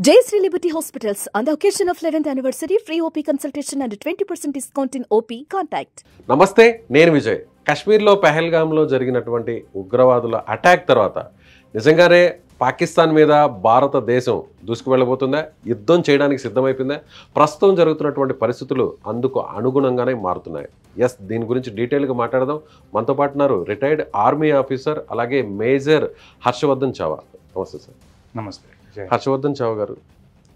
Jayashree Liberty Hospitals, on the occasion of 11th anniversary, free OP consultation and 20% discount in OP. Contact. నమస్తే, నేను విజయ్. కాశ్మీర్లో పెహల్గామ్లో జరిగినటువంటి ఉగ్రవాదుల attack తర్వాత నిజంగానే పాకిస్తాన్ మీద భారతదేశం దూసుకు వెళ్ళబోతుందా, యుద్ధం చేయడానికి సిద్ధమైపోయిందా, ప్రస్తుతం జరుగుతున్నటువంటి పరిస్థితులు అందుకు అనుగుణంగానే మారుతున్నాయి. ఎస్, దీని గురించి డీటెయిల్గా మాట్లాడదాం. మనతో పాటు ఉన్నారు రిటైర్డ్ ఆర్మీ ఆఫీసర్, అలాగే మేజర్ హర్షవర్ధన్ చావా. నమస్తే సార్. నమస్తే. హర్షవర్ధన్ చావా గారు,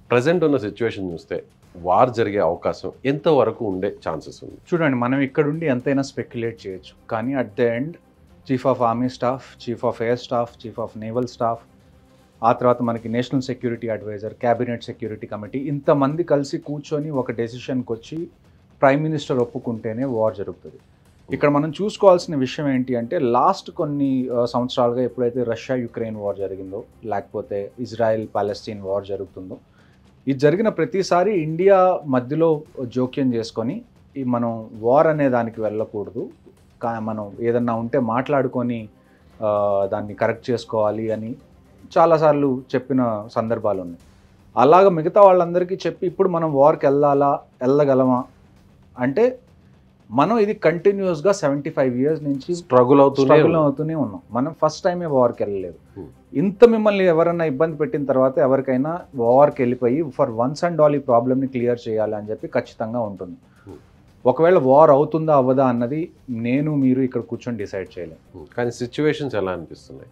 ప్రజెంట్ ఉన్న సిచ్యువేషన్ చూస్తే వార్ జరిగే అవకాశం ఎంతవరకు ఉండే ఛాన్సెస్ ఉంది? చూడండి, మనం ఇక్కడుండి ఎంతైనా స్పెక్యులేట్ చేయొచ్చు, కానీ at the end chief of army staff, chief of air staff, chief of naval staff, ఆ తర్వాత మనకి national security adviser, cabinet security committee, ఇంతమంది కలిసి కూర్చొని ఒక డెసిషన్కి వచ్చి ప్రైమ్ మినిస్టర్ ఒప్పుకుంటేనే వార్ జరుగుతుంది. ఇక్కడ మనం చూసుకోవాల్సిన విషయం ఏంటి అంటే, లాస్ట్ కొన్ని సంవత్సరాలుగా ఎప్పుడైతే రష్యా యుక్రెయిన్ వార్ జరిగిందో, లేకపోతే ఇజ్రాయెల్ పాలెస్తీన్ వార్ జరుగుతుందో, ఇది జరిగిన ప్రతిసారి ఇండియా మధ్యలో జోక్యం చేసుకొని మనం వార్ అనే దానికి వెళ్ళకూడదు, మనం ఏదన్నా ఉంటే మాట్లాడుకొని దాన్ని కరెక్ట్ చేసుకోవాలి అని చాలాసార్లు చెప్పిన సందర్భాలు ఉన్నాయి. అలాగ మిగతా వాళ్ళందరికీ చెప్పి ఇప్పుడు మనం వార్కి వెళ్ళగలమా అంటే, మనం ఇది కంటిన్యూస్గా 75 years నుంచి స్ట్రగుల్ అవుతూనే ఉన్నాం. మనం ఫస్ట్ టైమే వార్కి వెళ్ళలేదు. ఇంత మిమ్మల్ని ఎవరన్నా ఇబ్బంది పెట్టిన తర్వాత ఎవరికైనా వార్కి వెళ్ళిపోయి ఫర్ వన్స్ అండ్ ఆల్ ఈ ప్రాబ్లమ్ని క్లియర్ చేయాలి అని చెప్పి ఖచ్చితంగా ఉంటుంది. ఒకవేళ వార్ అవుతుందా అవ్వదా అన్నది మీరు ఇక్కడ కూర్చొని డిసైడ్ చేయలేము. కానీ సిచ్యువేషన్స్ ఎలా అనిపిస్తున్నాయి?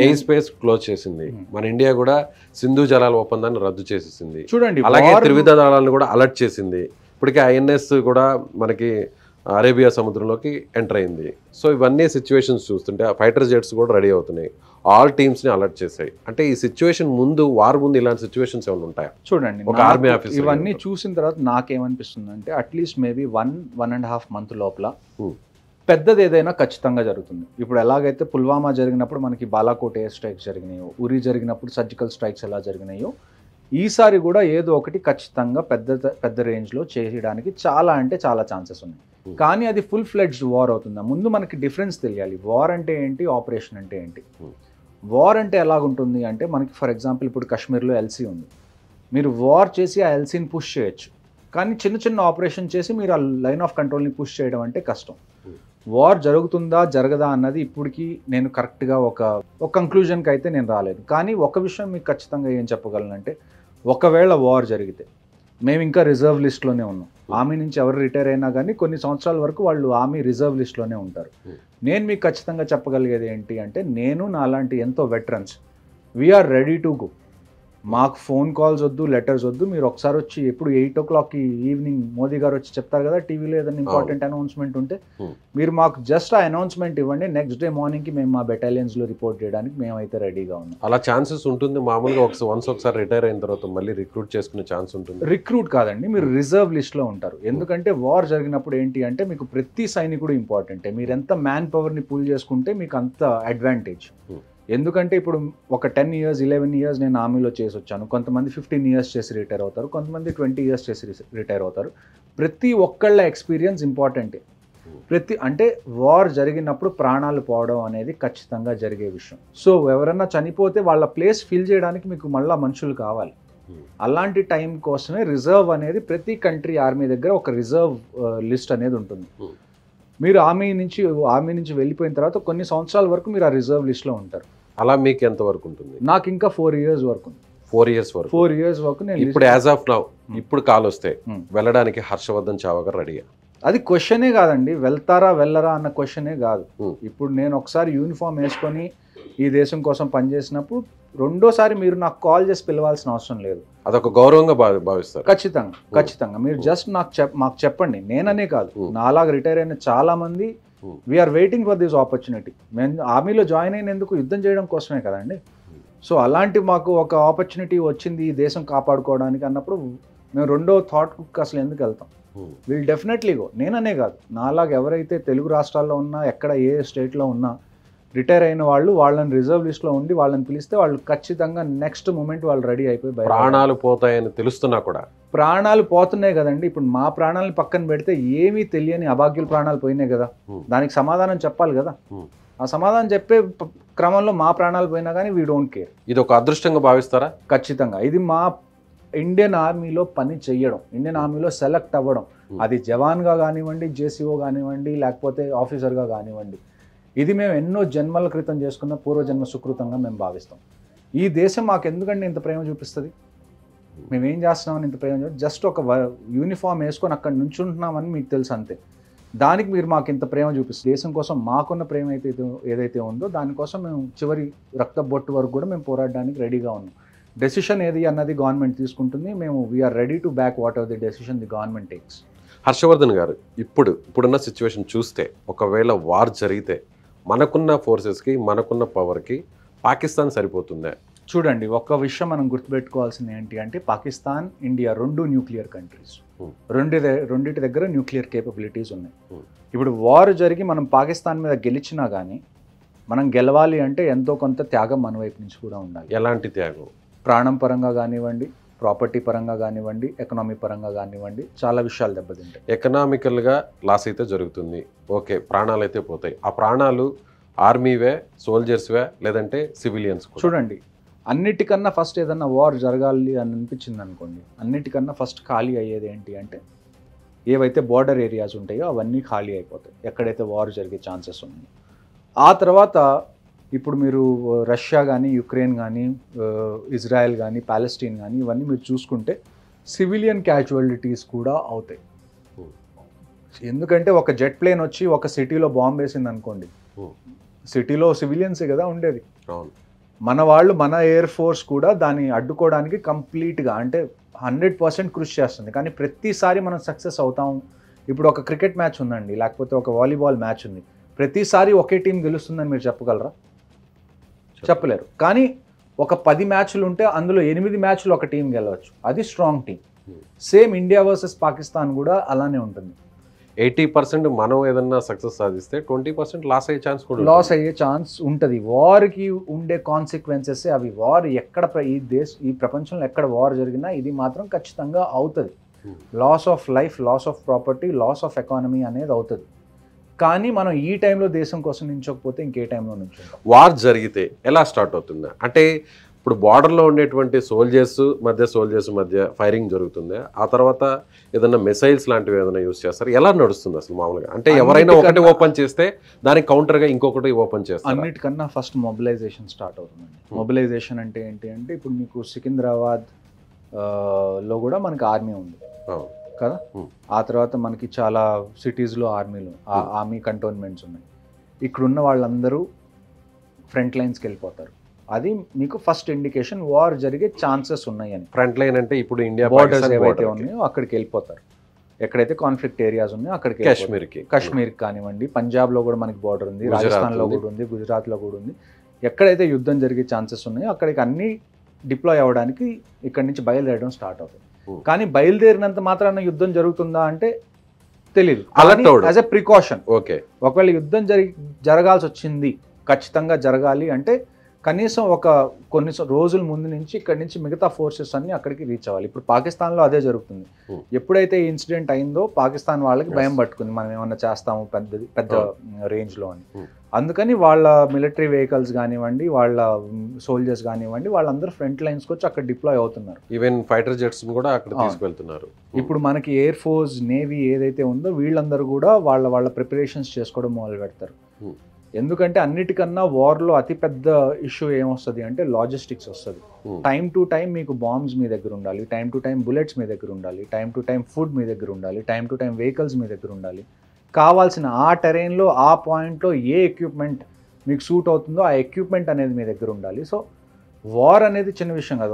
ఎయిర్ స్పేస్ క్లోజ్ చేసింది, మన ఇండియా కూడా సింధు జలాల ఒప్పందాన్ని రద్దు చేసేసింది. చూడండి, అలాగే త్రివిధ దళాలను కూడా అలర్ట్ చేసింది. ఇప్పటికే ఐఎన్ఎస్ కూడా మనకి అరేబియా సముద్రంలోకి ఎంటర్ అయింది. సో ఇవన్నీ సిచ్యువేషన్స్ చూస్తుంటే ఫైటర్ జెట్స్ కూడా రెడీ అవుతున్నాయి, ఆల్ టీమ్స్ని అలర్ట్ చేశాయి. అంటే ఈ సిచ్యువేషన్ ముందు, వార్ ముందు ఇలాంటి సిచ్యువేషన్స్ ఏమైనా ఉంటాయా? చూడండి, ఒక ఆర్మీ ఆఫీసర్ ఇవన్నీ చూసిన తర్వాత నాకేమనిపిస్తుంది అంటే, అట్లీస్ట్ మేబీ 1.5 month లోపల పెద్దది ఏదైనా ఖచ్చితంగా జరుగుతుంది. ఇప్పుడు ఎలాగైతే పుల్వామా జరిగినప్పుడు మనకి బాలాకోట్ ఎయిర్ స్ట్రైక్స్ జరిగినాయో, ఉరి జరిగినప్పుడు సర్జికల్ స్ట్రైక్స్ ఎలా జరిగినాయో, ఈసారి కూడా ఏదో ఒకటి ఖచ్చితంగా పెద్ద రేంజ్లో చేయడానికి చాలా ఛాన్సెస్ ఉన్నాయి. కానీ అది ఫుల్ ఫ్లెడ్జ్డ్ వార్ అవుతుందా? ముందు మనకి డిఫరెన్స్ తెలియాలి. వార్ అంటే ఏంటి, ఆపరేషన్ అంటే ఏంటి. వార్ అంటే ఎలాగుంటుంది అంటే, మనకి ఫర్ ఎగ్జాంపుల్ ఇప్పుడు కాశ్మీర్లో ఎల్సీ ఉంది. మీరు వార్ చేసి ఆ ఎల్సీని పుష్ చేయొచ్చు, కానీ చిన్న ఆపరేషన్ చేసి మీరు ఆ లైన్ ఆఫ్ కంట్రోల్ని పుష్ చేయడం అంటే కష్టం. వార్ జరుగుతుందా జరగదా అన్నది ఇప్పటికీ నేను కరెక్ట్గా ఒక కంక్లూజన్కి అయితే నేను రాలేదు. కానీ ఒక విషయం మీకు ఖచ్చితంగా ఏం చెప్పగలనంటే, ఒకవేళ వార్ జరిగితే మేము ఇంకా రిజర్వ్ లిస్ట్లోనే ఉన్నాం. ఆర్మీ నుంచి ఎవరు రిటైర్ అయినా కానీ కొన్ని సంవత్సరాల వరకు వాళ్ళు ఆర్మీ రిజర్వ్ లిస్ట్లోనే ఉంటారు. నేను మీకు ఖచ్చితంగా చెప్పగలిగేది ఏంటి అంటే, నాలాంటి ఎంతో veterans we are ready to go. మాకు ఫోన్ కాల్స్ వద్దు, లెటర్స్ వద్దు. మీరు ఒకసారి వచ్చి, ఎప్పుడు 8 o'clock ఈవినింగ్ మోదీ గారు వచ్చి చెప్తారు కదా టీవీలో ఏదైనా ఇంపార్టెంట్ అనౌన్స్మెంట్ ఉంటే, మీరు మాకు జస్ట్ ఆ అనౌన్స్మెంట్ ఇవ్వండి, నెక్స్ట్ డే మార్నింగ్కి మేము మా బెటాలియన్స్లో రిపోర్ట్ చేయడానికి మేమైతే రెడీగా ఉన్నాం. అలా ఛాన్సెస్ ఉంటుంది మామూలుగా? ఒకసారి రిటైర్ అయిన తర్వాత మళ్ళీ రిక్రూట్ చేసుకునే ఛాన్స్ ఉంటుంది? రిక్రూట్ కాదండి, మీరు రిజర్వ్ లిస్ట్లో ఉంటారు. ఎందుకంటే వార్ జరిగినప్పుడు ఏంటి అంటే, మీకు ప్రతి సైనికుడు ఇంపార్టెంటే. మీరు ఎంత మ్యాన్ పవర్ని పూల్ చేసుకుంటే మీకు అంత అడ్వాంటేజ్. ఎందుకంటే ఇప్పుడు ఒక 10 years 11 years నేను ఆర్మీలో చేసి వచ్చాను. కొంతమంది 15 years చేసి రిటైర్ అవుతారు, కొంతమంది 20 years చేసి రిటైర్ అవుతారు. ప్రతి ఒక్కళ్ళ ఎక్స్పీరియన్స్ ఇంపార్టెంటే. అంటే వార్ జరిగినప్పుడు ప్రాణాలు పోవడం అనేది ఖచ్చితంగా జరిగే విషయం. సో ఎవరన్నా చనిపోతే వాళ్ళ ప్లేస్ ఫిల్ చేయడానికి మీకు మళ్ళీ మనుషులు కావాలి. అలాంటి టైం కోసమే రిజర్వ్ అనేది ప్రతి కంట్రీ ఆర్మీ దగ్గర ఒక రిజర్వ్ లిస్ట్ అనేది ఉంటుంది. మీరు ఆర్మీ నుంచి వెళ్ళిపోయిన తర్వాత కొన్ని సంవత్సరాల వరకు మీరు ఆ రిజర్వ్ లిస్ట్లో ఉంటారు. అలా మీకు ఎంత వరకు ఉంటుంది? నాకు ఇంకా 4 years వరకు ఉంది. 4 years వరకు నేను ఇప్పుడు యాజ్ ఆఫ్ నౌ ఇప్పుడు కాల్ వస్తే వెళ్ళడానికి హర్షవర్ధన్ చావా గారు రెడీగా? అది క్వశ్చనే కాదండి, వెళ్తారా వెళ్ళరా అన్న క్వశ్చనే కాదు. ఇప్పుడు నేను ఒకసారి యూనిఫామ్ వేసుకొని ఈ దేశం కోసం పనిచేసినప్పుడు రెండోసారి మీరు నాకు కాల్ చేసి పిలవాల్సిన అవసరం లేదు. అదొక గౌరవంగా భావిస్తారు. ఖచ్చితంగా మీరు జస్ట్ మాకు చెప్పండి. నేననే కాదు, నాలాగా రిటైర్ అయిన చాలా మంది we are waiting for this opportunity. మేము ఆర్మీలో జాయిన్ అయినందుకు యుద్ధం చేయడం కోసమే కదండి. సో అలాంటి మాకు ఒక ఆపర్చునిటీ వచ్చింది ఈ దేశం కాపాడుకోవడానికి అన్నప్పుడు మేము రెండో థాట్కి అసలు ఎందుకు వెళ్తాం? Will definitely go. నేననే కాదు, నాలాగా ఎవరైతే తెలుగు రాష్ట్రాల్లో ఉన్నా, ఎక్కడ ఏ స్టేట్లో ఉన్నా రిటైర్ అయిన వాళ్ళు, వాళ్ళని రిజర్వ్ లిస్ట్లో ఉండి వాళ్ళని పిలిస్తే వాళ్ళు ఖచ్చితంగా నెక్స్ట్ మూమెంట్ వాళ్ళు రెడీ అయిపోయి, ప్రాణాలు పోతాయని తెలుస్తున్నా కూడా ప్రాణాలు పోతున్నాయి కదండి. ఇప్పుడు మా ప్రాణాలను పక్కన పెడితే ఏమీ తెలియని అభాగ్యుల ప్రాణాలు పోయినాయి కదా, దానికి సమాధానం చెప్పాలి కదా. ఆ సమాధానం చెప్పే క్రమంలో మా ప్రాణాలు పోయినా కానీ వీ డోంట్ కేర్. ఇది ఒక అదృష్టంగా భావిస్తారా? ఖచ్చితంగా ఇది మా ఇండియన్ ఆర్మీలో పని చెయ్యడం, ఇండియన్ ఆర్మీలో సెలెక్ట్ అవ్వడం, అది జవాన్గా కానివ్వండి, జేసీఓ కానివ్వండి, లేకపోతే ఆఫీసర్గా కానివ్వండి, ఇది మేము ఎన్నో జన్మల క్రితం చేసుకున్న పూర్వజన్మ సుకృతంగా మేము భావిస్తాం. ఈ దేశం మాకు ఎందుకంటే ఇంత ప్రేమ చూపిస్తుంది, మేమేం చేస్తున్నామని ఇంత ప్రేమ చూపి, జస్ట్ ఒక యూనిఫామ్ వేసుకొని అక్కడ నుంచుంటున్నామని మీకు తెలుసు అంతే. దానికి మీరు మాకు ఇంత ప్రేమ చూపిస్తుంది. దేశం కోసం మాకున్న ప్రేమ అయితే ఏదైతే ఉందో దానికోసం మేము చివరి రక్త బొట్టు వరకు కూడా మేము పోరాడడానికి రెడీగా ఉన్నాం. డెసిషన్ ఏది అన్నది గవర్నమెంట్ తీసుకుంటుంది. మేము we are ready to back whatever the decision the government takes. Harshavardhan గారు, ఇప్పుడున్న సిచ్యువేషన్ చూస్తే ఒకవేళ వార్ జరిగితే మనకున్న ఫోర్సెస్కి మనకున్న పవర్కి పాకిస్తాన్ సరిపోతుందా? చూడండి, ఒక్క విషయం మనం గుర్తుపెట్టుకోవాల్సింది ఏంటి అంటే పాకిస్తాన్, ఇండియా రెండు న్యూక్లియర్ కంట్రీస్. రెండింటి దగ్గర న్యూక్లియర్ కేపబిలిటీస్ ఉన్నాయి. ఇప్పుడు వార్ జరిగి మనం పాకిస్తాన్ మీద గెలిచినా కానీ మనం గెలవాలి అంటే ఎంతో కొంత త్యాగం మన వైపు నుంచి కూడా ఉండాలి. ఎలాంటి త్యాగం? ప్రాణం పరంగా కానివ్వండి, ప్రాపర్టీ పరంగా కానివ్వండి, ఎకనామీ పరంగా కానివ్వండి, చాలా విషయాలు దెబ్బతింటాయి. ఎకనామికల్గా లాస్ అయితే జరుగుతుంది, ఓకే, ప్రాణాలు అయితే పోతాయి. ఆ ప్రాణాలు ఆర్మీవే, సోల్జర్స్వే, లేదంటే సివిలియన్స్? చూడండి, అన్నిటికన్నా ఫస్ట్ ఏదన్నా వార్ జరగాలి అని అనిపించింది అనుకోండి, అన్నిటికన్నా ఫస్ట్ ఖాళీ అయ్యేది ఏంటి అంటే ఏవైతే బార్డర్ ఏరియాస్ ఉంటాయో అవన్నీ ఖాళీ అయిపోతాయి, ఎక్కడైతే వార్ జరిగే ఛాన్సెస్ ఉన్నాయో. ఆ తర్వాత ఇప్పుడు మీరు రష్యా కానీ, యుక్రెయిన్ కానీ, ఇజ్రాయెల్ కానీ, ప్యాలెస్టైన్ కానీ ఇవన్నీ మీరు చూసుకుంటే సివిలియన్ క్యాజువాలిటీస్ కూడా అవుతాయి. ఎందుకంటే ఒక జెట్ ప్లేన్ వచ్చి ఒక సిటీలో బాంబ్ వేసింది అనుకోండి, సిటీలో సివిలియన్సే కదా ఉండేది. మన వాళ్ళు, మన ఎయిర్ ఫోర్స్ కూడా దాన్ని అడ్డుకోవడానికి కంప్లీట్గా అంటే 100% కృషి చేస్తుంది. కానీ ప్రతిసారి మనం సక్సెస్ అవుతాం. ఇప్పుడు ఒక క్రికెట్ మ్యాచ్ ఉందండి, లేకపోతే ఒక వాలీబాల్ మ్యాచ్ ఉంది, ప్రతిసారి ఒకే టీం గెలుస్తుందని మీరు చెప్పగలరా? చెప్పలేరు. కానీ ఒక 10 మ్యాచ్లు ఉంటే అందులో 8 మ్యాచ్లు ఒక టీం గెలవచ్చు, అది strong team. Same India versus Pakistan కూడా అలానే ఉంటుంది. 80% మనం ఏదన్నా సక్సెస్ సాధిస్తే 20% లాస్ అయ్యే ఛాన్స్ కూడా ఉంటుంది. వార్కి ఉండే కాన్సిక్వెన్సెస్ అవి. వార్ ఎక్కడ ఈ ప్రపంచంలో ఎక్కడ వార్ జరిగినా ఇది మాత్రం ఖచ్చితంగా అవుతుంది. Loss of life, loss of property, loss of economy అనేది అవుతుంది. కానీ మనం ఈ టైంలో దేశం కోసం నించకపోతే ఇంకే టైంలో నించుంటాం. వార్ జరిగితే ఎలా స్టార్ట్ అవుతుంది అంటే ఇప్పుడు బార్డర్లో ఉండేటువంటి సోల్జర్స్ మధ్య ఫైరింగ్ జరుగుతుంది, ఆ తర్వాత ఏదైనా మిసైల్స్ లాంటివి ఏదైనా యూజ్ చేస్తారు, ఎలా నడుస్తుంది అసలు మామూలుగా? అంటే ఎవరైనా ఒకటి ఓపెన్ చేస్తే దానికి కౌంటర్గా ఇంకొకటి ఓపెన్ చేస్తారు. అన్నిటికన్నా ఫస్ట్ మొబిలైజేషన్ స్టార్ట్ అవుతుందండి. మొబిలైజేషన్ అంటే ఏంటి అంటే ఇప్పుడు మీకు సికింద్రాబాద్ లో కూడా మనకి ఆర్మీ ఉంది కదా, ఆ తర్వాత మనకి చాలా సిటీస్లో ఆర్మీ కంటోన్మెంట్స్ ఉన్నాయి. ఇక్కడున్న వాళ్ళందరూ ఫ్రంట్ లైన్స్కి వెళ్ళిపోతారు. అది మీకు ఫస్ట్ ఇండికేషన్ వార్ జరిగే ఛాన్సెస్ ఉన్నాయని. ఫ్రంట్ లైన్ అంటే ఇప్పుడు ఇండియా బార్డర్స్ ఏవైతే ఉన్నాయో అక్కడికి వెళ్ళిపోతారు. ఎక్కడైతే కాన్ఫ్లిక్ట్ ఏరియాస్ ఉన్నాయో అక్కడికి, కాశ్మీర్కి కానివ్వండి, పంజాబ్లో కూడా మనకి బార్డర్ ఉంది, రాజస్థాన్లో కూడా ఉంది, గుజరాత్లో కూడా ఉంది. ఎక్కడైతే యుద్ధం జరిగే ఛాన్సెస్ ఉన్నాయో అక్కడికి అన్ని డిప్లాయ్ అవ్వడానికి ఇక్కడి నుంచి బయలుదేరడం స్టార్ట్ అవుతుంది. కానీ బయలుదేరినంత మాత్రాన యుద్ధం జరుగుతుందా అంటే తెలియదు. యాజ్ ఎ ప్రికాషన్, ఓకే, ఒకవేళ యుద్ధం జరగాల్సి వచ్చింది, ఖచ్చితంగా జరగాలి అంటే కనీసం కొన్ని రోజుల ముందు నుంచి ఇక్కడి నుంచి మిగతా ఫోర్సెస్ అన్ని అక్కడికి రీచ్ అవ్వాలి. ఇప్పుడు పాకిస్తాన్లో అదే జరుగుతుంది. ఎప్పుడైతే ఈ ఇన్సిడెంట్ అయిందో పాకిస్తాన్ వాళ్ళకి భయం పట్టుకుంది, మనం ఏమన్నా చేస్తాము పెద్ద రేంజ్లో అని. అందుకని వాళ్ళ మిలిటరీ వెహికల్స్ కానివ్వండి, వాళ్ళ సోల్జర్స్ కానివ్వండి, వాళ్ళందరూ ఫ్రంట్ లైన్స్కి వచ్చి అక్కడ డిప్లాయ్ అవుతున్నారు. ఈవెన్ ఫైటర్ జెట్స్ కూడా అక్కడ తీసుకెళ్తున్నారు. ఇప్పుడు మనకి ఎయిర్ ఫోర్స్, నేవీ ఏదైతే ఉందో వీళ్ళందరూ కూడా వాళ్ళ ప్రిపరేషన్స్ చేసుకోవడం మొదలు పెడతారు. ఎందుకంటే అన్నిటికన్నా వార్లో అతిపెద్ద ఇష్యూ ఏమొస్తుంది అంటే లాజిస్టిక్స్ వస్తుంది. టైం టు టైం మీకు బాంబ్స్ మీ దగ్గర ఉండాలి, టైం టు టైం బుల్లెట్స్ మీ దగ్గర ఉండాలి, టైం టు టైం ఫుడ్ మీ దగ్గర ఉండాలి, టైం టు టైం వెహికల్స్ మీ దగ్గర ఉండాలి. కావాల్సిన ఆ టెరైన్లో, ఆ పాయింట్లో ఏ ఎక్విప్మెంట్ మీకు సూట్ అవుతుందో ఆ ఎక్విప్మెంట్ అనేది మీ దగ్గర ఉండాలి. సో వార్ అనేది చిన్న విషయం కాదు.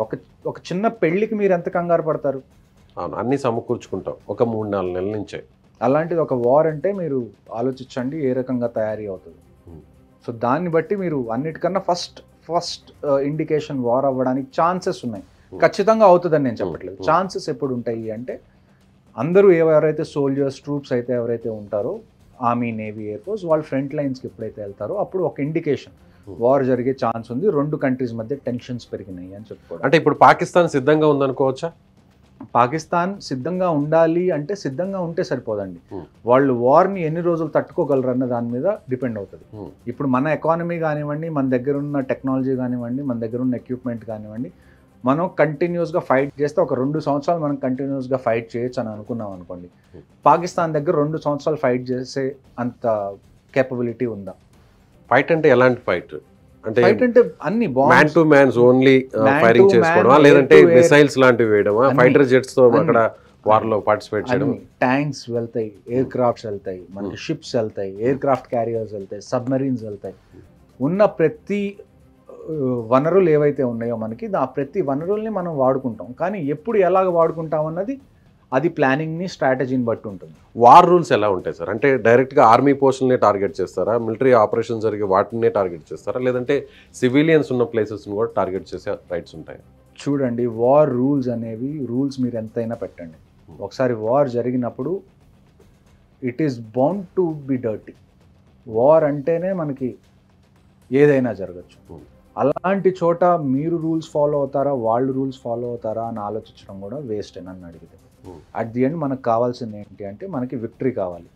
ఒక చిన్న పెళ్లికి మీరు ఎంత కంగారు పడతారు? అవును, అన్నీ సమకూర్చుకుంటాం ఒక 3-4 నెలల నుంచే. అలాంటిది ఒక వార్ అంటే మీరు ఆలోచించండి ఏ రకంగా తయారీ అవుతుంది. సో దాన్ని బట్టి మీరు అన్నిటికన్నా ఫస్ట్ ఇండికేషన్ వార్ అవ్వడానికి ఛాన్సెస్ ఉన్నాయి. ఖచ్చితంగా అవుతుందని నేను చెప్పట్లేదు. ఛాన్సెస్ ఎప్పుడు ఉంటాయి అంటే అందరూ ఎవరైతే సోల్జర్స్, ట్రూప్స్ అయితే ఎవరైతే ఉంటారో, ఆర్మీ, నేవీ, ఎయిర్ ఫోర్స్, వాళ్ళు ఫ్రంట్ లైన్స్కి ఎప్పుడైతే వెళ్తారో అప్పుడు ఒక ఇండికేషన్ వార్ జరిగే ఛాన్స్ ఉంది, 2 కంట్రీస్ మధ్య టెన్షన్స్ పెరిగినాయి అని చెప్పుకోవడం. అంటే ఇప్పుడు పాకిస్తాన్ సిద్ధంగా ఉందనుకోవచ్చా? పాకిస్తాన్ సిద్ధంగా ఉండాలి అంటే సిద్ధంగా ఉంటే సరిపోదండి. Hmm. వాళ్ళు వార్ని ఎన్ని రోజులు తట్టుకోగలరు అన్న దాని మీద డిపెండ్ అవుతుంది. Hmm. ఇప్పుడు మన ఎకానమీ కానివ్వండి, మన దగ్గర ఉన్న టెక్నాలజీ కానివ్వండి, మన దగ్గర ఉన్న ఎక్విప్మెంట్ కానివ్వండి, మనం కంటిన్యూస్గా ఫైట్ చేస్తే ఒక 2 సంవత్సరాలు మనం కంటిన్యూస్గా ఫైట్ చేయొచ్చు అని అనుకున్నాం అనుకోండి. పాకిస్తాన్ దగ్గర 2 సంవత్సరాలు ఫైట్ చేసే అంత కేపబిలిటీ ఉందా? ఫైట్ అంటే ఎలాంటి ఫైట్? అంటే ఫైట్ అంటే అన్ని man to mans only Man firing to చేసుకోవడమా, man, లేదంటే air to air. మిసైల్స్ లాంటివి వేయడమా, అన్ని. ఫైటర్ జెట్స్ తో అన్ని. అక్కడ వార్ లో పార్టిసిపేట్ చేయడం? ట్యాంక్స్ వెళ్తాయి, ఎయిర్ క్రాఫ్ట్స్ వెళ్తాయి, మనకి షిప్స్ వెళ్తాయి, ఎయిర్ క్రాఫ్ట్ క్యారియర్స్ వెళ్తాయి, సబ్మరీన్స్ వెళ్తాయి. ఉన్న ప్రతి వనరులు ఏవైతే ఉన్నాయో మనకి ఆ ప్రతి వనరుల్ని మనం వాడుకుంటాం. కానీ ఎప్పుడు ఎలాగ వాడుకుంటాం అన్నది అది ప్లానింగ్ని స్ట్రాటజీని బట్టి ఉంటుంది. వార్ రూల్స్ ఎలా ఉంటాయి సార్? అంటే డైరెక్ట్గా ఆర్మీ పోస్టులనే టార్గెట్ చేస్తారా, మిలిటరీ ఆపరేషన్ జరిగే వాటినే టార్గెట్ చేస్తారా, లేదంటే సివిలియన్స్ ఉన్న ప్లేసెస్ని కూడా టార్గెట్ చేసే రైట్స్ ఉంటాయి? చూడండి, వార్ రూల్స్ అనేవి రూల్స్ మీరు ఎంతైనా పెట్టండి, ఒకసారి వార్ జరిగినప్పుడు it is bound to be dirty. War అంటేనే మనకి ఏదైనా జరగచ్చు. అలాంటి చోట మీరు రూల్స్ ఫాలో అవుతారా, వాళ్ళు రూల్స్ ఫాలో అవుతారా అని ఆలోచించడం కూడా వేస్ట్ అని నన్ను అడిగితే. అట్ ది ఎండ్ మనకు కావాల్సింది ఏంటి అంటే మనకి విక్టరీ కావాలి.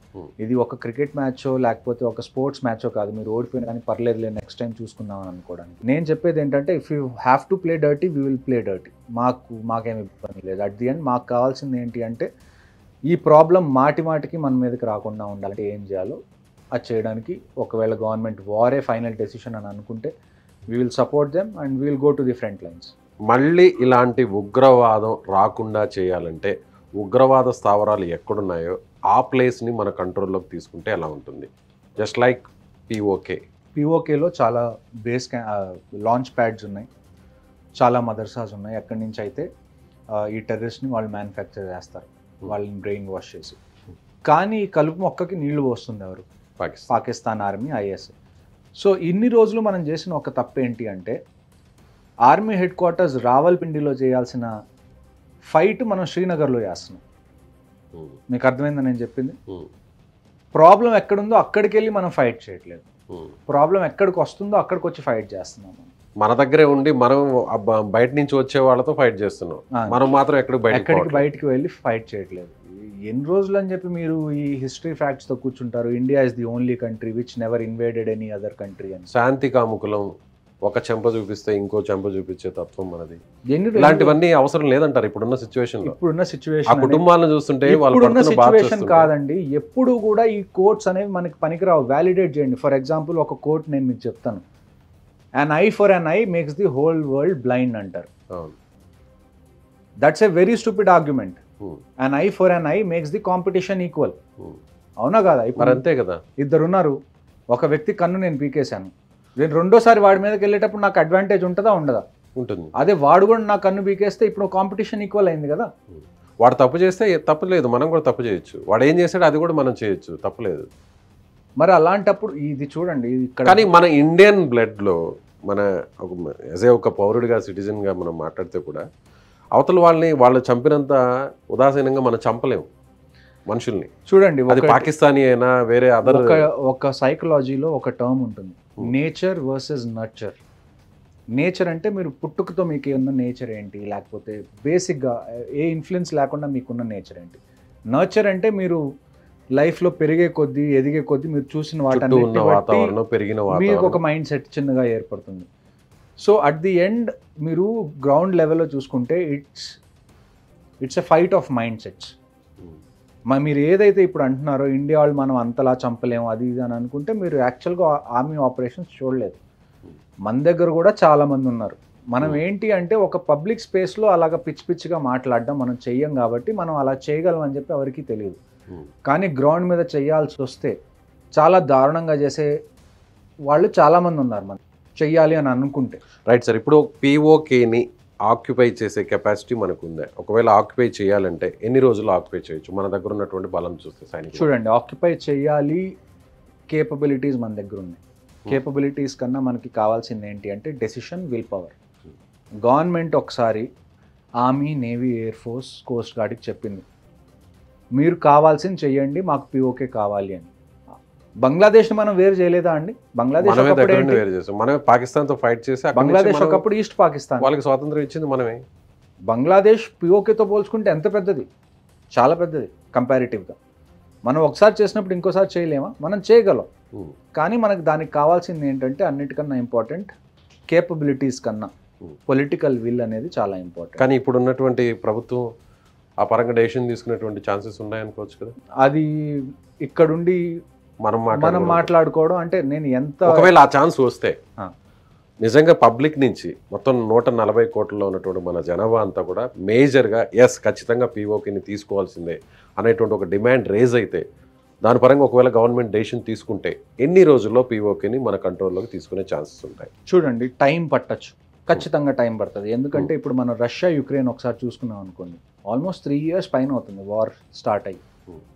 ఇది ఒక క్రికెట్ మ్యాచో లేకపోతే ఒక స్పోర్ట్స్ మ్యాచో కాదు, మీరు ఓడిపోయినా కానీ పర్లేదులే నెక్స్ట్ టైం చూసుకుందాం అని అనుకోవడానికి. నేను చెప్పేది ఏంటంటే if you have to play dirty we will play dirty. మాకేమి ఇబ్బంది లేదు. అట్ ది ఎండ్ మాకు కావాల్సింది ఏంటి అంటే ఈ ప్రాబ్లం మాటికి మన మీదకి రాకుండా ఉండాలంటే ఏం చేయాలో అది చేయడానికి, ఒకవేళ గవర్నమెంట్ వారే ఫైనల్ డెసిషన్ అని అనుకుంటే we will support them and we will go to the front lines. మళ్ళీ ఇలాంటి ఉగ్రవాదం రాకుండా చేయాలంటే ఉగ్రవాద స్థావరాలు ఎక్కడున్నాయో ఆ ప్లేస్ని మన కంట్రోల్లోకి తీసుకుంటే ఎలా ఉంటుంది? జస్ట్ లైక్ పిఓకేలో చాలా బేస్ లాంచ్ ప్యాడ్స్ ఉన్నాయి, చాలా మదర్సాస్ ఉన్నాయి. అక్కడి నుంచి అయితే ఈ టెర్రరిస్ట్ని వాళ్ళు మ్యానుఫ్యాక్చర్ చేస్తారు, వాళ్ళని బ్రెయిన్ వాష్ చేసి. కానీ కలుపు మొక్కకి నీళ్లు పోస్తుంది ఎవరు? Pakistan army, ISI. సో ఇన్ని రోజులు మనం చేసిన ఒక తప్పు ఏంటి అంటే ఆర్మీ హెడ్ క్వార్టర్స్ రావల్పిండిలో చేయాల్సిన ఫైట్ మనం శ్రీనగర్లో చేస్తున్నాం. మీకు అర్థమైందని నేను చెప్పింది? ప్రాబ్లం ఎక్కడుందో అక్కడికి వెళ్ళి మనం ఫైట్ చేయట్లేదు, ప్రాబ్లం ఎక్కడికి వస్తుందో అక్కడికి వచ్చి ఫైట్ చేస్తున్నాం. మన దగ్గరే ఉండి మనం బయట నుంచి వచ్చే వాళ్ళతో ఫైట్ చేస్తున్నాం, మనం మాత్రం ఎక్కడికి బయటికి వెళ్ళి ఫైట్ చేయట్లేదు. ఎన్ని రోజులు అని చెప్పి మీరు ఈ హిస్టరీ ఫ్యాక్ట్స్తో కూర్చుంటారు? India is the only country which never invaded any other country అని. శాంతి కాముకులం, ఒక చెంప చూపిస్తే ఇంకో చెంప చూపించే తత్వం మనది. ఇలాంటివన్నీ అవసరం లేదంటారు ఇప్పుడున్న సిచ్యువేషన్. ఆ కుటుంబాలను చూస్తుంటే ఇప్పుడున్న సిచ్యువేషన్ కాదండి, ఎప్పుడు కూడా ఈ కోర్ట్స్ అనేవి మనకి పనికిరావు. వ్యాలిడేట్ చేయండి. ఫర్ ఎగ్జాంపుల్ ఒక కోర్ట్ నేను మీకు చెప్తాను, an eye for an eye makes the whole world blind అంటారు. That's a very stupid argument. An eye for an eye makes the competition equal. అవునా కదా? ఇప్పుడు అంతే కదా, ఇద్దరున్నారు, ఒక వ్యక్తి కన్ను నేను పీకేశాను, నేను రెండోసారి వాడి మీదకి వెళ్ళేటప్పుడు నాకు అడ్వాంటేజ్ ఉంటుందా ఉండదా? ఉంటుంది. అదే వాడు కూడా నా కన్ను పీకేస్తే ఇప్పుడు కాంపిటీషన్ ఈక్వల్ అయింది కదా. వాడు తప్పు చేస్తే తప్పులేదు, మనం కూడా తప్పు చేయొచ్చు. వాడు ఏం చేశాడు అది కూడా మనం చేయొచ్చు, తప్పులేదు. మరి అలాంటప్పుడు ఇది చూడండి, కానీ మన ఇండియన్ బ్లడ్లో మన ఒక పౌరుడిగా సిటిజన్గా మనం మాట్లాడితే కూడా అవతల వాళ్ళు చంపినంత ఉదాసీనంగా మనం చంపలేము మనుషుల్ని. చూడండి, అది పాకిస్తానీ అయినా వేరే అదర్. ఒక సైకలాజీలో ఒక టర్మ్ ఉంటుంది, నేచర్ వర్సెస్ నర్చర్. నేచర్ అంటే మీరు పుట్టుకతో మీకు ఉన్న నేచర్ ఏంటి, లేకపోతే బేసిక్గా ఏ ఇన్ఫ్లుయెన్స్ లేకుండా మీకున్న నేచర్ ఏంటి. నర్చర్ అంటే మీరు లైఫ్లో పెరిగే కొద్దీ ఎదిగే కొద్దీ మీరు చూసిన వాతావరణం మీకు ఒక మైండ్ సెట్ చిన్నగా ఏర్పడుతుంది. సో అట్ ది ఎండ్ మీరు గ్రౌండ్ లెవెల్లో చూసుకుంటే it's a fight of mind sets. మీరు ఏదైతే ఇప్పుడు అంటున్నారో ఇండియా వాళ్ళు మనం అంతలా చంపలేము అది ఇది అని అనుకుంటే మీరు యాక్చువల్గా ఆర్మీ ఆపరేషన్స్ చూడలేదు. మన దగ్గర కూడా చాలామంది ఉన్నారు. మనం ఏంటి అంటే ఒక పబ్లిక్ స్పేస్లో అలాగ పిచ్చిగా మాట్లాడడం మనం చెయ్యం కాబట్టి మనం అలా చేయగలం అని చెప్పి ఎవరికీ తెలియదు. కానీ గ్రౌండ్ మీద చేయాల్సి వస్తే చాలా దారుణంగా చేసే వాళ్ళు చాలామంది ఉన్నారు మనం చెయ్యాలి అని అనుకుంటే. రైట్ సార్, ఇప్పుడు పిఓకేని ఆక్యుపై చేసే కెపాసిటీ మనకు ఉందా? ఒకవేళ ఆక్యుపై చేయాలంటే ఎన్ని రోజులు ఆక్యుపై చేయొచ్చు మన దగ్గర ఉన్నటువంటి బలం చూస్తే? సైనికులు చూడండి, ఆక్యుపై చేయాలి, కేపబిలిటీస్ మన దగ్గర ఉన్నాయి. కేపబిలిటీస్ కన్నా మనకి కావాల్సింది ఏంటి అంటే డెసిషన్, విల్ పవర్. గవర్నమెంట్ ఒకసారి army, navy, air force, coast గార్డ్కి చెప్పింది మీరు కావాల్సింది చెయ్యండి, మాకు పిఓకే కావాలి అని. బంగ్లాదేశ్ని మనం వేరు చేయలేదా అండి? బంగ్లాదేశ్ పాకిస్తాన్తో ఫైట్ చేసి బంగ్లాదేశ్ ఒకప్పుడు ఈస్ట్ పాకిస్తాన్, వాళ్ళకి స్వాతంత్రం ఇచ్చింది మనమే. బంగ్లాదేశ్ పిఓకేతో పోల్చుకుంటే ఎంత పెద్దది, చాలా పెద్దది కంపారిటివ్గా. మనం ఒకసారి చేసినప్పుడు ఇంకోసారి చేయలేమా? మనం చేయగలం. కానీ మనకు దానికి కావాల్సింది ఏంటంటే అన్నిటికన్నా ఇంపార్టెంట్ కేపబిలిటీస్ కన్నా పొలిటికల్ విల్ అనేది చాలా ఇంపార్టెంట్. కానీ ఇప్పుడు ఉన్నటువంటి ప్రభుత్వం ఆ పరంగా డెసిషన్ తీసుకునేటువంటి ఛాన్సెస్ ఉన్నాయనుకోవచ్చు కదా. అది ఇక్కడుండి మనం మాట్లాడుకోవడం అంటే నేను ఎంత, ఒకవేళ ఆ ఛాన్స్ వస్తే నిజంగా పబ్లిక్ నుంచి మొత్తం 140 కోట్లలో ఉన్నటువంటి మన జనాభా అంతా కూడా మేజర్గా ఖచ్చితంగా పీఓకేని తీసుకోవాల్సిందే అనేటువంటి ఒక డిమాండ్ రేజ్ అయితే, దాని పరంగా ఒకవేళ గవర్నమెంట్ డెసిషన్ తీసుకుంటే ఎన్ని రోజుల్లో పీఓకేని మన కంట్రోల్లోకి తీసుకునే ఛాన్సెస్ ఉంటాయి? చూడండి, టైం పట్టచ్చు, ఖచ్చితంగా టైం పడుతుంది. ఎందుకంటే ఇప్పుడు మనం రష్యా యుక్రెయిన్ ఒకసారి చూసుకున్నాం అనుకోండి, ఆల్మోస్ట్ 3 years పైన అవుతుంది వార్ స్టార్ట్ అయ్యి.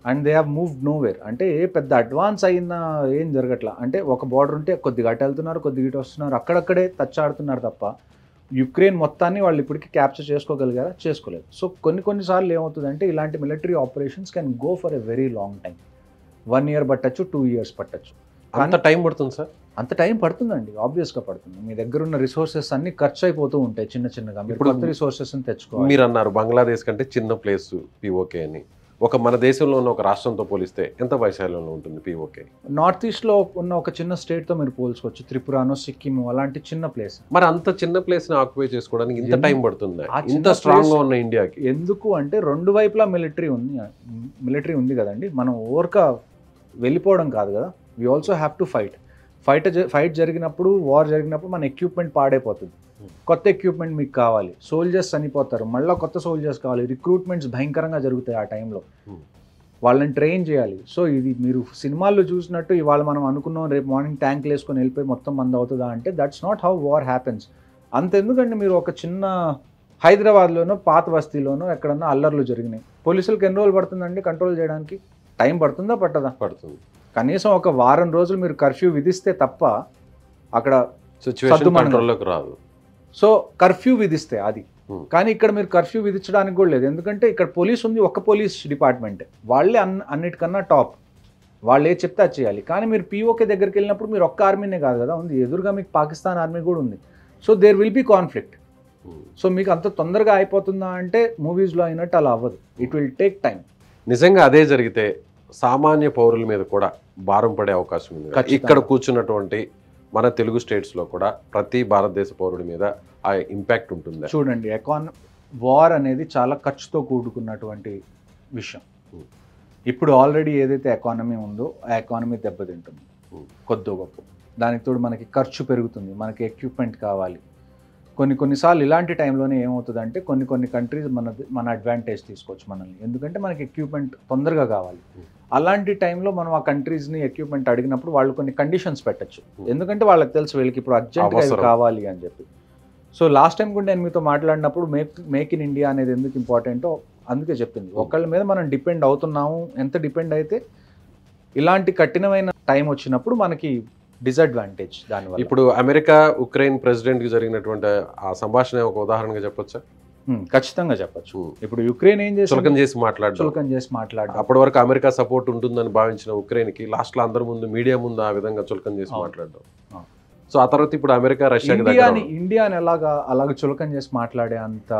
And they have moved nowhere. అంటే పెద్ద అడ్వాన్స్ అయిన ఏం జరగట్లా. అంటే ఒక బార్డర్ ఉంటే కొద్దిగా అటు వెళ్తున్నారు, కొద్దిగా ఇటు వస్తున్నారు, అక్కడక్కడే టచ్ ఆడుతున్నారు తప్ప యుక్రెయిన్ మొత్తాన్ని వాళ్ళు ఇప్పటికీ క్యాప్చర్ చేసుకోగలిగారా? చేసుకోలేదు. సో కొన్నిసార్లు ఏమవుతుందంటే ఇలాంటి military operations can go for a very long time. 1 year పట్టచ్చు, 2 years పట్టచ్చు. అంత టైం పడుతుంది సార్? అంత టైం పడుతుందండి, ఆబ్వియస్గా పడుతుంది. మీ దగ్గర ఉన్న రిసోర్సెస్ అన్ని ఖర్చు అయిపోతూ ఉంటాయి చిన్నగా. మీరు కొత్త రిసోర్సెస్ని తెచ్చుకోవాలి. మీరు అన్నారు బంగ్లాదేశ్ కంటే చిన్న ప్లేస్ పీఓకే అని. మన దేశంలో ఉన్న ఒక రాష్ట్రంతో పోలిస్తే ఎంత వైశాల్యంలో ఉంటుంది పీఓకే? నార్త్ ఈస్ట్లో ఉన్న ఒక చిన్న స్టేట్తో మీరు పోల్చుకోవచ్చు, త్రిపురానో సిక్కిం అలాంటి చిన్న ప్లేస్. మరి అంత చిన్న ప్లేస్ని ఆక్యుపై చేసుకోవడానికి ఇంత టైం పడుతుంది ఇంత స్ట్రాంగ్గా ఉన్న ఇండియాకి? ఎందుకు అంటే రెండు వైపులా మిలిటరీ ఉంది కదండి. మనం ఓవర్గా వెళ్ళిపోవడం కాదు కదా. We also have to fight జరిగినప్పుడు, వార్ జరిగినప్పుడు మన ఎక్విప్మెంట్ పాడైపోతుంది. కొత్త ఎక్విప్మెంట్ మీకు కావాలి, సోల్జర్స్ చనిపోతారు, మళ్ళీ కొత్త సోల్జర్స్ కావాలి, రిక్రూట్మెంట్స్ భయంకరంగా జరుగుతాయి ఆ టైంలో, వాళ్ళని ట్రైన్ చేయాలి. సో ఇది మీరు సినిమాల్లో చూసినట్టు ఇవాళ మనం అనుకున్నాం రేపు మార్నింగ్ ట్యాంక్లు వేసుకొని వెళ్ళిపోయి మొత్తం మంది అవుతుందా అంటే that's not how war happens. అంతెందుకండి, మీరు ఒక చిన్న హైదరాబాద్లోనో పాత బస్తీలోనో ఎక్కడన్నా అల్లర్లు జరిగినాయి, పోలీసులకు ఎన్ని రోజులు పడుతుందండి కంట్రోల్ చేయడానికి? టైం పడుతుందా పట్టదా? పడుతుంది. కనీసం ఒక వారం రోజులు మీరు కర్ఫ్యూ విధిస్తే తప్ప అక్కడ సిచ్యువేషన్ కంట్రోల్లోకి రాదు. సో కర్ఫ్యూ విధిస్తే అది. కానీ ఇక్కడ మీరు కర్ఫ్యూ విధించడానికి కూడా లేదు. ఎందుకంటే ఇక్కడ పోలీస్ ఉంది, ఒక్క పోలీస్ డిపార్ట్మెంటే, వాళ్ళే అన్నిటికన్నా టాప్, వాళ్ళు ఏ చెప్తే అది చేయాలి. కానీ మీరు పీఓకే దగ్గరికి వెళ్ళినప్పుడు మీరు ఒక్క ఆర్మీనే కాదు కదా ఉంది, ఎదురుగా మీకు పాకిస్తాన్ ఆర్మీ కూడా ఉంది. So there will be conflict. So మీకు అంత తొందరగా అయిపోతుందా అంటే మూవీస్లో అయినట్టు అలా అవ్వదు. It will take time. నిజంగా అదే జరిగితే సామాన్య పౌరుల మీద కూడా భారం పడే అవకాశం ఉంది. ఇక్కడ కూర్చున్నటువంటి మన తెలుగు స్టేట్స్లో కూడా ప్రతి భారతదేశ పౌరుడి మీద ఆ ఇంపాక్ట్ ఉంటుంది. చూడండి, వార్ అనేది చాలా ఖర్చుతో కూడుకున్నటువంటి విషయం. ఇప్పుడు ఆల్రెడీ ఏదైతే ఎకానమీ ఉందో ఆ ఎకానమీ దెబ్బతింటుంది కొద్ది గొప్ప. దానికి తోడు మనకి ఖర్చు పెరుగుతుంది, మనకి ఎక్విప్మెంట్ కావాలి. కొన్నిసార్లు ఇలాంటి టైంలోనే ఏమవుతుందంటే కొన్ని కంట్రీస్ మన అడ్వాంటేజ్ తీసుకోవచ్చు మనల్ని, ఎందుకంటే మనకి ఎక్విప్మెంట్ తొందరగా కావాలి. అలాంటి టైంలో మనం ఆ కంట్రీస్ని ఎక్విప్మెంట్ అడిగినప్పుడు వాళ్ళు కొన్ని కండిషన్స్ పెట్టచ్చు, ఎందుకంటే వాళ్ళకి తెలుసు వీళ్ళకి ఇప్పుడు అర్జెంట్గా కావాలి అని చెప్పి. సో లాస్ట్ టైం కూడా నేను మీతో మాట్లాడినప్పుడు మేక్ ఇన్ ఇండియా అనేది ఎందుకు ఇంపార్టెంటో అందుకే చెప్పింది. ఒకళ్ళ మీద మనం డిపెండ్ అవుతున్నాము, ఎంత డిపెండ్ అయితే ఇలాంటి కఠినమైన టైం వచ్చినప్పుడు మనకి డిసడ్వాంటేజ్ దానివల్ల. ఇప్పుడు అమెరికా ఉక్రెయిన్ ప్రెసిడెంట్కి జరిగినటువంటి ఆ సంభాషణ ఒక ఉదాహరణగా చెప్పొచ్చా? ఖచ్చితంగా చెప్పచ్చు. ఇప్పుడు యుక్రెయిన్ ఏం చేసి చులకన చేసి మాట్లాడు, అప్పటి వరకు అమెరికా సపోర్ట్ ఉంటుందని భావించిన ఉక్రెయిన్కి లాస్ట్లో అందరి ముందు మీడియా ముందు ఆ విధంగా చులకన చేసి మాట్లాడడం. సో ఆ తర్వాత ఇప్పుడు అమెరికా ఇండియాని అలాగ చులకన చేసి మాట్లాడే అంత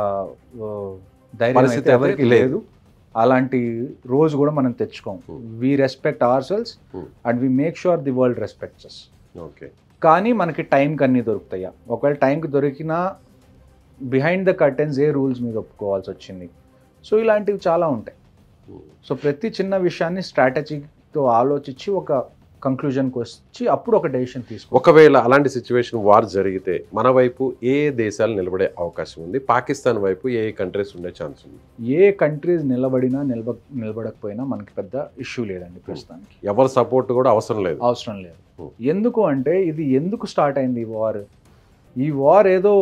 ధైర్యం ఎవరికి లేదు. అలాంటి రోజు కూడా మనం తెచ్చుకోం. We respect our selves and we make sure the world respects us. Okay, కానీ మనకి టైంకి అన్నీ దొరుకుతాయా? ఒకవేళ టైంకి దొరికినా బిహైండ్ ద కర్టెన్స్ ఏ రూల్స్ మీద ఒప్పుకోవాల్సి వచ్చింది. సో ఇలాంటివి చాలా ఉంటాయి. సో ప్రతి చిన్న విషయాన్ని స్ట్రాటజీతో ఆలోచించి ఒక కంక్లూజన్కి వచ్చి అప్పుడు ఒక డెసిషన్ తీసుకో. ఒకవేళ అలాంటి సిచ్యువేషన్ వార్ జరిగితే మన వైపు ఏ దేశాలు నిలబడే అవకాశం ఉంది? పాకిస్తాన్ వైపు ఏ కంట్రీస్ ఉండే ఛాన్స్ ఉంది? ఏ కంట్రీస్ నిలబడకపోయినా మనకి పెద్ద ఇష్యూ లేదండి ప్రస్తుతానికి. ఎవరి సపోర్ట్ కూడా అవసరం లేదు. ఎందుకు అంటే ఇది ఎందుకు స్టార్ట్ అయింది ఈ వార్ ఏదో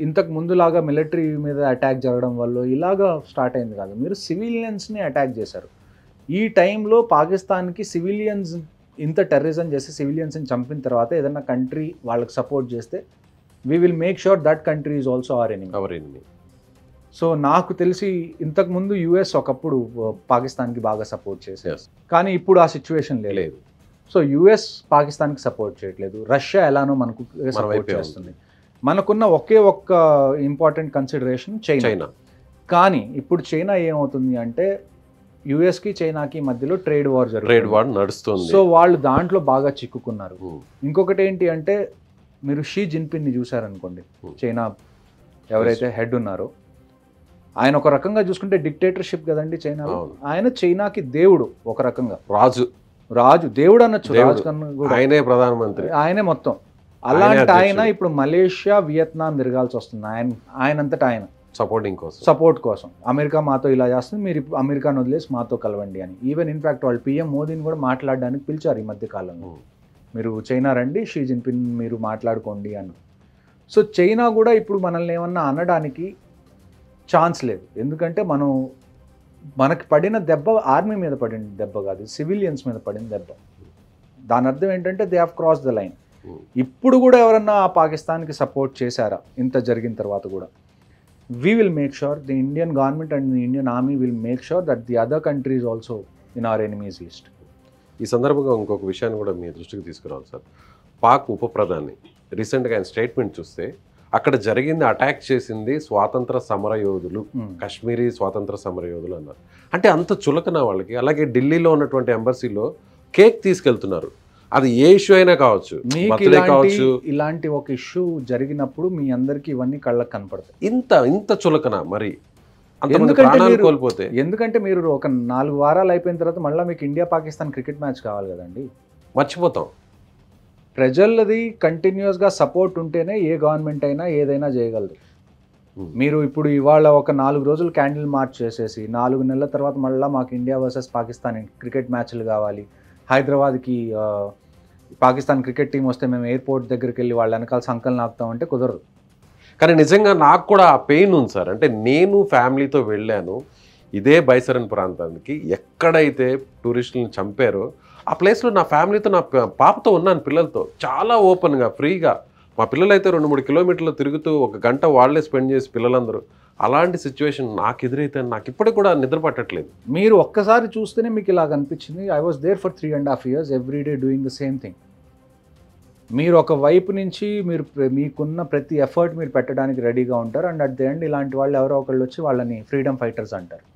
ఇంతకు ముందులాగా మిలిటరీ మీద అటాక్ జరగడం వల్ల ఇలాగా స్టార్ట్ అయింది కాదు. మీరు సివిలియన్స్ని అటాక్ చేశారు. ఈ టైంలో పాకిస్తాన్కి సివిలియన్స్ ఇంత టెర్రరిజం చేసి సివిలియన్స్ని చంపిన తర్వాత ఏదైనా కంట్రీ వాళ్ళకి సపోర్ట్ చేస్తే we will make sure that country is also our enemy. So నాకు తెలిసి ఇంతకుముందు యుఎస్ ఒకప్పుడు పాకిస్తాన్కి బాగా సపోర్ట్ చేశారు, కానీ ఇప్పుడు ఆ సిచ్యువేషన్ లేదు. సో యుఎస్ పాకిస్తాన్కి సపోర్ట్ చేయట్లేదు, రష్యా ఎలానో మనకు సపోర్ట్ చేస్తుంది. మనకున్న ఒక్క ఇంపార్టెంట్ కన్సిడరేషన్ చైనా. కానీ ఇప్పుడు చైనా ఏమవుతుంది అంటే యుఎస్కి చైనాకి మధ్యలో ట్రేడ్ వార్ నడుస్తుంది. సో వాళ్ళు దాంట్లో బాగా చిక్కుకున్నారు. ఇంకొకటి ఏంటి అంటే మీరు షీ జిన్పిన్ని చూసారనుకోండి, చైనా ఎవరైతే హెడ్ ఉన్నారో ఆయన ఒక రకంగా చూసుకుంటే డిక్టేటర్షిప్ కదండి చైనాలో. ఆయన చైనాకి దేవుడు, ఒక రకంగా రాజు దేవుడు అనొచ్చు, రాజు కన్నా కూడా ఆయనే ప్రధానమంత్రి, ఆయనే మొత్తం. అలాంటి ఆయన ఇప్పుడు మలేషియా వియత్నాం తిరగాల్సి వస్తుంది ఆయనంతటా ఆయన సపోర్ట్ కోసం. అమెరికా మాతో ఇలా చేస్తుంది, మీరు అమెరికాను వదిలేసి మాతో కలవండి అని. ఈవెన్ ఇన్ఫాక్ట్ వాళ్ళు పిఎం మోదీని కూడా మాట్లాడడానికి పిలిచారు ఈ మధ్య కాలంలో. మీరు చైనా రండి, షీ జిన్పిన్ మీరు మాట్లాడుకోండి అని. సో చైనా కూడా ఇప్పుడు మనల్ని ఏమన్నా అనడానికి ఛాన్స్ లేదు. ఎందుకంటే మనకి పడిన దెబ్బ ఆర్మీ మీద పడిన దెబ్బ కాదు, సివిలియన్స్ మీద పడిన దెబ్బ. దాని అర్థం ఏంటంటే they have cross the line. ఇప్పుడు కూడా ఎవరన్నా పాకిస్తాన్కి సపోర్ట్ చేశారా ఇంత జరిగిన తర్వాత కూడా? we will make sure, the Indian government and the Indian army will make sure that the other countries also in our enemies list. ఈ సందర్భంగా ఇంకొక విషయాన్ని కూడా మీ దృష్టికి తీసుకురావాలి సార్. పాక్ ఉప ప్రధాని రీసెంట్గా ఆయన స్టేట్మెంట్ చూస్తే అక్కడ జరిగింది అటాక్ చేసింది స్వాతంత్ర సమర యోధులు, కాశ్మీరీ స్వాతంత్ర సమర యోధులు అన్నారు. అంటే అంత చులకన వాళ్ళకి. అలాగే ఢిల్లీలో ఉన్నటువంటి ఎంబసీలో కేక్ తీసుకెళ్తున్నారు. అది ఏ ఇష్యూ అయినా కావచ్చు, కావచ్చు. ఇలాంటి ఒక ఇష్యూ జరిగినప్పుడు మీ అందరికి ఇవన్నీ కళ్ళకు కనపడతాయి. ఇంత చులకన మరి కోల్పోతే. ఎందుకంటే మీరు ఒక 4 వారాలు అయిపోయిన తర్వాత మళ్ళీ మీకు ఇండియా పాకిస్తాన్ క్రికెట్ మ్యాచ్ కావాలి కదండి, మర్చిపోతాం. ప్రజలది కంటిన్యూస్గా సపోర్ట్ ఉంటేనే ఏ గవర్నమెంట్ అయినా ఏదైనా చేయగలదు. మీరు ఇప్పుడు ఇవాళ ఒక 4 రోజులు క్యాండిల్ మార్చ్ చేసేసి 4 నెలల తర్వాత మళ్ళీ మాకు ఇండియా వర్సెస్ పాకిస్తాన్ క్రికెట్ మ్యాచ్లు కావాలి, హైదరాబాద్కి పాకిస్తాన్ క్రికెట్ టీం వస్తే మేము ఎయిర్పోర్ట్ దగ్గరికి వెళ్ళి వాళ్ళ వెనకాల సంకల్ నాపుతామంటే కుదరదు. కానీ నిజంగా నాకు కూడా ఆ పెయిన్ ఉంది సార్. అంటే నేను ఫ్యామిలీతో వెళ్ళాను ఇదే బైసరన్ ప్రాంతానికి, ఎక్కడైతే టూరిస్టులను చంపారో ఆ ప్లేస్లో నా ఫ్యామిలీతో, నా పాపతో ఉన్నాను, పిల్లలతో చాలా ఓపెన్గా ఫ్రీగా. మా పిల్లలు అయితే 2-3 కిలోమీటర్లు తిరుగుతూ 1 గంట వాళ్ళే స్పెండ్ చేసి పిల్లలందరూ. అలాంటి సిచ్యువేషన్ నాకు ఎదురైతే నాకు ఇప్పటికి కూడా నిద్ర పట్టట్లేదు. మీరు ఒక్కసారి చూస్తేనే మీకు ఇలాగ అనిపించింది. I was there for 3.5 years every day doing the same thing. మీరు ఒక వైపు నుంచి మీకున్న ప్రతి ఎఫర్ట్ మీరు పెట్టడానికి రెడీగా ఉంటారు. అండ్ అట్ ది ఎండ్ ఇలాంటి వాళ్ళు ఎవరో ఒకళ్ళు వచ్చి వాళ్ళని ఫ్రీడమ్ ఫైటర్స్ అంటారు.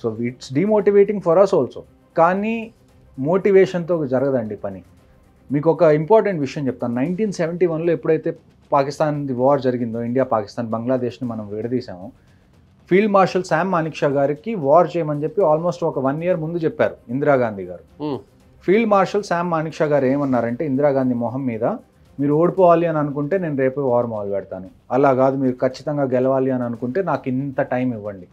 So it's demotivating for us also. కానీ మోటివేషన్తో జరగదండి పని. మీకు ఒక ఇంపార్టెంట్ విషయం చెప్తాను. 1971లో ఎప్పుడైతే పాకిస్తాన్ వార్ జరిగిందో, ఇండియా పాకిస్తాన్ బంగ్లాదేశ్ని మనం విడదీసాము, ఫీల్డ్ మార్షల్ శామ్ మానిక్షా గారికి వార్ చేయమని చెప్పి ఆల్మోస్ట్ ఒక 1 year ముందు చెప్పారు ఇందిరాగాంధీ గారు. ఫీల్డ్ మార్షల్ శామ్ మానిక్షా గారు ఏమన్నారంటే ఇందిరాగాంధీ మొహం మీద, మీరు ఓడిపోవాలి అని అనుకుంటే నేను రేపే వార్ మొదలు పెడతాను, అలా కాదు మీరు ఖచ్చితంగా గెలవాలి అని అనుకుంటే నాకు ఇంత టైం ఇవ్వండి.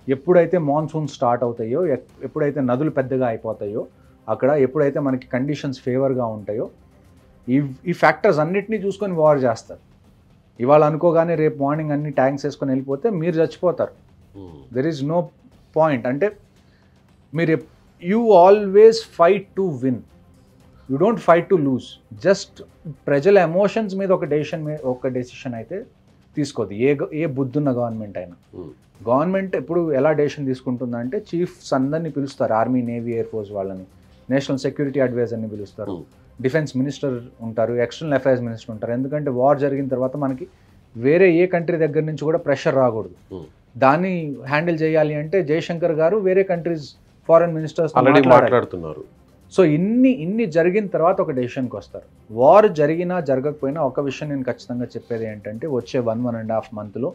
ఎప్పుడైతే మాన్సూన్ స్టార్ట్ అవుతాయో, ఎప్పుడైతే నదులు పెద్దగా అయిపోతాయో, అక్కడ ఎప్పుడైతే మనకి కండిషన్స్ ఫేవర్గా ఉంటాయో, ఈ ఫ్యాక్టర్స్ అన్నిటినీ చూసుకొని వార్ చేస్తారు. ఇవాళ అనుకోగానే రేపు మార్నింగ్ అన్ని ట్యాంక్స్ వేసుకొని వెళ్ళిపోతే మీరు చచ్చిపోతారు. There is no point. అంటే మీరు you always fight to win, you don't fight to lose. Just ప్రజల ఎమోషన్స్ మీద ఒక డెసిషన్ అయితే తీసుకోదు ఏ బుద్ధున్న గవర్నమెంట్ అయినా. గవర్నమెంట్ ఎప్పుడు ఎలా డెసిషన్ తీసుకుంటుందంటే చీఫ్స్ అందరినీ పిలుస్తారు, ఆర్మీ, నేవీ, ఎయిర్ ఫోర్స్ వాళ్ళని, నేషనల్ సెక్యూరిటీ అడ్వైజర్ని పిలుస్తారు, డిఫెన్స్ మినిస్టర్ ఉంటారు, ఎక్స్టర్నల్ అఫైర్స్ మినిస్టర్ ఉంటారు. ఎందుకంటే వార్ జరిగిన తర్వాత మనకి వేరే ఏ కంట్రీ దగ్గర నుంచి కూడా ప్రెషర్ రాకూడదు. దాన్ని హ్యాండిల్ చేయాలి అంటే జయశంకర్ గారు వేరే కంట్రీస్ ఫారెన్ మినిస్టర్స్ మాట్లాడుతున్నారు. సో ఇన్ని జరిగిన తర్వాత ఒక డెసిషన్కి వస్తారు. వార్ జరిగినా జరగకపోయినా ఒక విషయం నేను ఖచ్చితంగా చెప్పేది ఏంటంటే వచ్చే 1.5 monthలో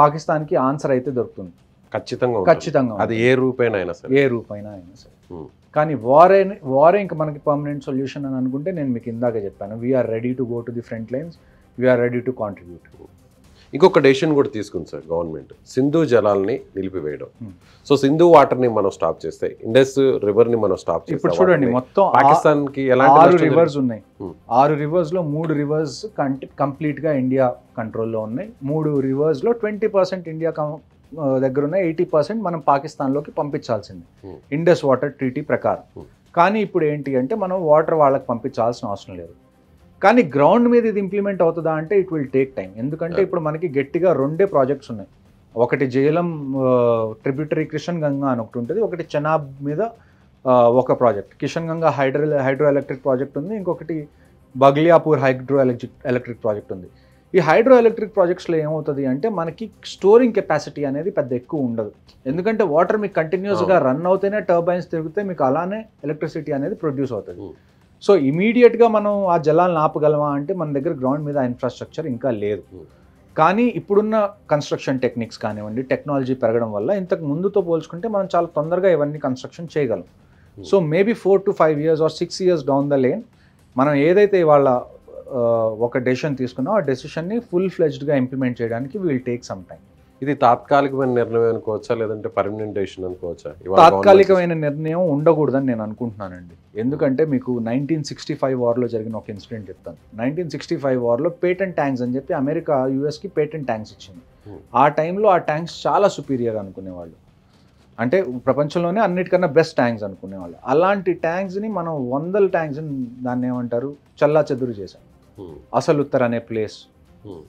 పాకిస్తాన్కి ఆన్సర్ అయితే దొరుకుతుంది ఖచ్చితంగా. అది ఏ రూపైనా సరే. కానీ వారే ఇంకా మనకి పర్మనెంట్ సొల్యూషన్ అని అనుకుంటే నేను మీకు ఇందాక చెప్పాను, we are ready to go to the front lines, we are ready to contribute. ఇంకొక డెసిషన్ కూడా తీసుకుంది సార్ గవర్నమెంట్, సింధు జలాల్ని నిలిపివేయడం. సో సింధు వాటర్ని మనం స్టాప్ చేస్తే, ఇండస్ రివర్ని మనం స్టాప్ చేస్తే, ఇప్పుడు చూడండి మొత్తం పాకిస్తాన్కి 6 రివర్స్ ఉన్నాయి. 6 రివర్స్లో 3 రివర్స్ కంప్లీట్గా ఇండియా కంట్రోల్లో ఉన్నాయి. 3 రివర్స్లో 20% ఇండియా దగ్గర ఉన్న 80% మనం పాకిస్తాన్లోకి పంపించాల్సింది ఇండస్ వాటర్ ట్రీటీ ప్రకారం. కానీ ఇప్పుడు ఏంటి అంటే మనం వాటర్ వాళ్ళకి పంపించాల్సిన అవసరం లేదు. కానీ గ్రౌండ్ మీద ఇది ఇంప్లిమెంట్ అవుతుందా అంటే ఇట్ విల్ టేక్ టైం. ఎందుకంటే ఇప్పుడు మనకి గట్టిగా 2 ప్రాజెక్ట్స్ ఉన్నాయి. ఒకటి జేలం ట్రిబ్యూటరీ కిషన్ గంగా అని ఒకటి ఉంటుంది, ఒకటి చెనాబ్ మీద ఒక project, Kishan Ganga hydro electric project ఉంది, ఇంకొకటి బగ్లియాపూర్ హైడ్రో ఎలక్ట్రిక్ ప్రాజెక్ట్ ఉంది. ఈ హైడ్రో ఎలక్ట్రిక్ ప్రాజెక్ట్స్లో ఏమవుతుంది అంటే మనకి స్టోరింగ్ కెపాసిటీ అనేది పెద్ద ఎక్కువ ఉండదు, ఎందుకంటే వాటర్ మీకు కంటిన్యూస్గా రన్ అవుతేనే టర్బైన్స్ తిరిగితే మీకు అలానే ఎలక్ట్రిసిటీ అనేది ప్రొడ్యూస్ అవుతుంది. సో ఇమీడియట్గా మనం ఆ జలాలను ఆపగలమా అంటే మన దగ్గర గ్రౌండ్ మీద ఇన్ఫ్రాస్ట్రక్చర్ ఇంకా లేదు. కానీ ఇప్పుడున్న కన్స్ట్రక్షన్ టెక్నిక్స్ కానివ్వండి, టెక్నాలజీ పెరగడం వల్ల ఇంతకు ముందుతో పోల్చుకుంటే మనం చాలా తొందరగా ఇవన్నీ కన్స్ట్రక్షన్ చేయగలం. So maybe 4 to 5 years or 6 years down the lane మనం ఏదైతే ఇవాళ ఒక డెసిషన్ తీసుకున్నాం ఆ డెసిషన్ని ఫుల్ ఫ్లెజ్డ్గా ఇంప్లిమెంట్ చేయడానికి విల్ టేక్ సమ్ టైం. ఇది తాత్కాలికమైన నిర్ణయం అనుకోవచ్చా, లేదంటే పర్మనెంట్ డెసిషన్ అనుకోవచ్చా? తాత్కాలికమైన నిర్ణయం ఉండకూడదని నేను అనుకుంటున్నానండి. ఎందుకంటే మీకు 1965 వార్లో జరిగిన ఒక ఇన్సిడెంట్ చెప్తాను. 1965 వార్లో పేటెంట్ ట్యాంక్స్ అని చెప్పి అమెరికా యూఎస్కి పేటెంట్ ట్యాంక్స్ ఇచ్చింది. ఆ టైంలో ఆ ట్యాంక్స్ చాలా సుపీరియర్ అనుకునేవాళ్ళు, అంటే ప్రపంచంలోనే అన్నిటికన్నా బెస్ట్ ట్యాంక్స్ అనుకునేవాళ్ళు. అలాంటి ట్యాంక్స్ని మనం 100 ట్యాంక్స్ని దాన్ని ఏమంటారు చల్లా చెదురు చేశాం. అసలుత్తర్ అనే ప్లేస్,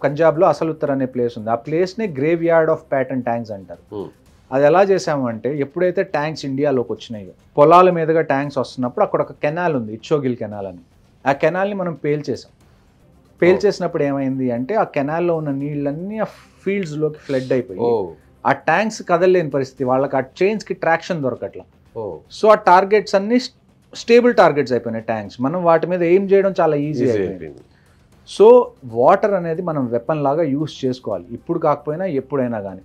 పంజాబ్లో అసలుత్తర్ అనే ప్లేస్ ఉంది. ఆ ప్లేస్ని grave yard of pattern tanks అంటారు. అది ఎలా చేసామంటే ఎప్పుడైతే ట్యాంక్స్ ఇండియాలోకి వచ్చినాయో, పొలాల మీదుగా ట్యాంక్స్ వస్తున్నప్పుడు అక్కడ ఒక కెనాల్ ఉంది, ఇచ్చోగిల్ కెనాల్ అని. ఆ కెనాల్ని మనం పేల్చేసాం. పేల్చేసినప్పుడు ఏమైంది అంటే ఆ కెనాల్లో ఉన్న నీళ్ళన్నీ ఆ ఫీల్డ్స్లోకి ఫ్లడ్ అయిపోయి ఆ ట్యాంక్స్ కదలలేని పరిస్థితి, వాళ్ళకి ఆ చైన్స్కి ట్రాక్షన్ దొరకట్లా. సో ఆ టార్గెట్స్ అన్ని స్టేబుల్ టార్గెట్స్ అయిపోయినాయి ట్యాంక్స్. మనం వాటి మీద ఎయిమ్ చేయడం చాలా ఈజీ అయిపోయింది. సో వాటర్ అనేది మనం వెపన్ లాగా యూస్ చేసుకోవాలి, ఇప్పుడు కాకపోయినా ఎప్పుడైనా కానీ.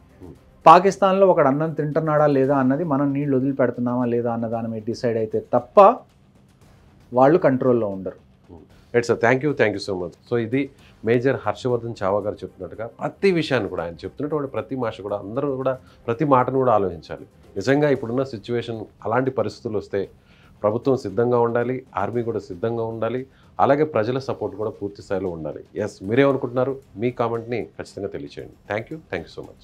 పాకిస్తాన్లో ఒకడు అన్నం తింటున్నాడా లేదా అన్నది మనం నీళ్ళు వదిలిపెడుతున్నామా లేదా అన్న దాని మీద డిసైడ్ అయితే తప్ప వాళ్ళు కంట్రోల్లో ఉండరు. Right sir, thank you so much. So ఇది మేజర్ హర్షవర్ధన్ చావా గారు చెప్తున్నట్టుగా ప్రతి విషయాన్ని కూడా ఆయన చెప్తున్నటువంటి ప్రతి మాట కూడా అందరూ కూడా ప్రతి మాటను కూడా ఆలోచించాలి. నిజంగా ఇప్పుడున్న సిచ్యువేషన్ అలాంటి పరిస్థితులు వస్తే ప్రభుత్వం సిద్ధంగా ఉండాలి, ఆర్మీ కూడా సిద్ధంగా ఉండాలి, అలాగే ప్రజల సపోర్ట్ కూడా పూర్తి స్థాయిలో ఉండాలి. ఎస్, మీరేమనుకుంటున్నారు? మీ కామెంట్ని ఖచ్చితంగా తెలియచేయండి. Thank you so much.